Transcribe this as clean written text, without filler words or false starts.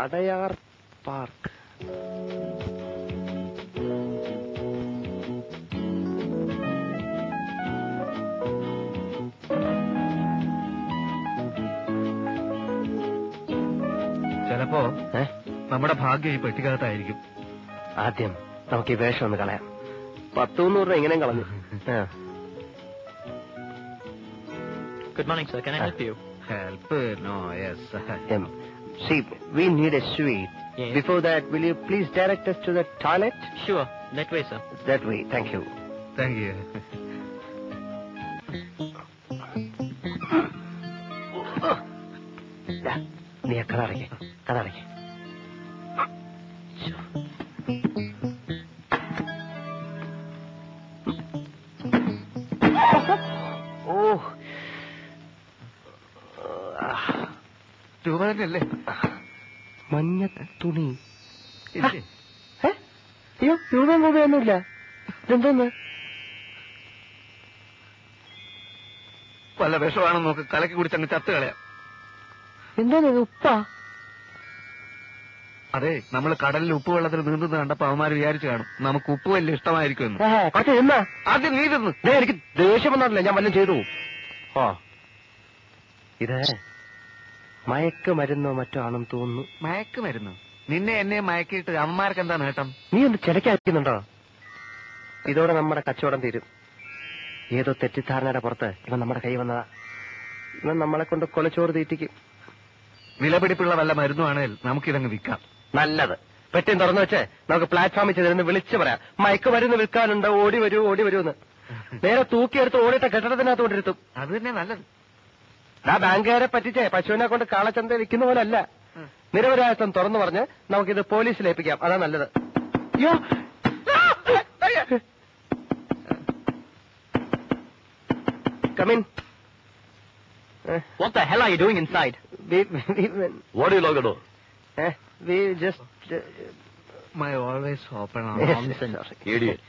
Adyar park. ചിലപ്പോ നമ്മുടെ ഭാഗ്യം ഈ പെട്ടിക്കകത്തായിരിക്കും. ആദ്യം നമുക്ക് ഈ വേഷം ഒന്ന് കളയാം. 100-200 രൂപ എങ്ങനെയും കളഞ്ഞു. Good morning, sir. Can I help you? Help? No, yes. See, we need a suite. Yes. Before that, will you please direct us to the toilet? Sure. That way, sir. That way. Thank you. Thank you. നീ കഥ അടയ്ക്ക്. ഓ, രൂപ തന്നെയല്ലേ? മഞ്ഞ തുണി. അയ്യോ, രൂപയൊന്നുമില്ല. ഇതെന്തോന്ന്? വല്ല വിഷമാണെന്ന് നോക്ക്. കലക്കി കുടിച്ചങ്ങ് ചത്ത് കളയാം. എന്താ ഉപ്പാ? അതെ, നമ്മൾ കടലിൽ ഉപ്പ് വെള്ളത്തിൽ നീന്തുന്നത് കണ്ടപ്പോ അവന്മാര് വിചാരിച്ചു കാണും നമുക്ക് ഉപ്പ് വലിയ ഇഷ്ടമായിരിക്കും. പക്ഷെ എന്നാ ആദ്യം നീ തിന്ന്. എനിക്ക് ദേഷ്യം വന്നിട്ടില്ല, ഞാൻ വല്ലതും ചെയ്തു. ഓ, ഇത് മയക്കുമരുന്നോ മറ്റോ ആണെന്ന് തോന്നുന്നു. മയക്കുമരുന്നോ? നിന്നെ എന്നെ മയക്കിയിട്ട് അമ്മമാർക്ക് എന്താ നേട്ടം? നീ ഒന്ന് ചിലക്കായിരിക്കുന്നുണ്ടോ? ഇതോടെ നമ്മുടെ കച്ചവടം തീരും. ഏതോ തെറ്റിദ്ധാരണയുടെ പുറത്ത് ഇവൻ നമ്മുടെ കൈ വന്നതാ. ഇവൻ നമ്മളെ കൊണ്ട് കൊലച്ചോറ് തീറ്റിക്കും. വിലപിടിപ്പുള്ള വല്ല മരുന്നുവാണെങ്കിൽ നമുക്കിതങ്ങ് വിൽക്കാം. നല്ലത്. പെട്ടിയും തുറന്നു വെച്ച് നമുക്ക് പ്ലാറ്റ്ഫോമിൽ ചെന്നിരുന്ന് വിളിച്ചു പറയാം, മയക്കുമരുന്ന് വിൽക്കാനുണ്ട്, ഓടി വരൂ എന്ന്. നേരെ തൂക്കിയെടുത്ത് ഓടിയിട്ട കെട്ടിടത്തിനകത്ത് കൊണ്ടിരുത്തും. അത് തന്നെ നല്ലത്. ആ ബാങ്കുകാരെ പറ്റിച്ചേ പശുവിനെ കൊണ്ട് കാളച്ചന്ത വിൽക്കുന്ന പോലല്ല. നിരപരാധിത്വം തുറന്നു പറഞ്ഞ് നമുക്കിത് പോലീസിൽ ഏൽപ്പിക്കാം. അതാ നല്ലത്. അയ്യോ, come in. What the hell are you doing inside? What do you like to do? We just... My always open Nonsense. Idiot.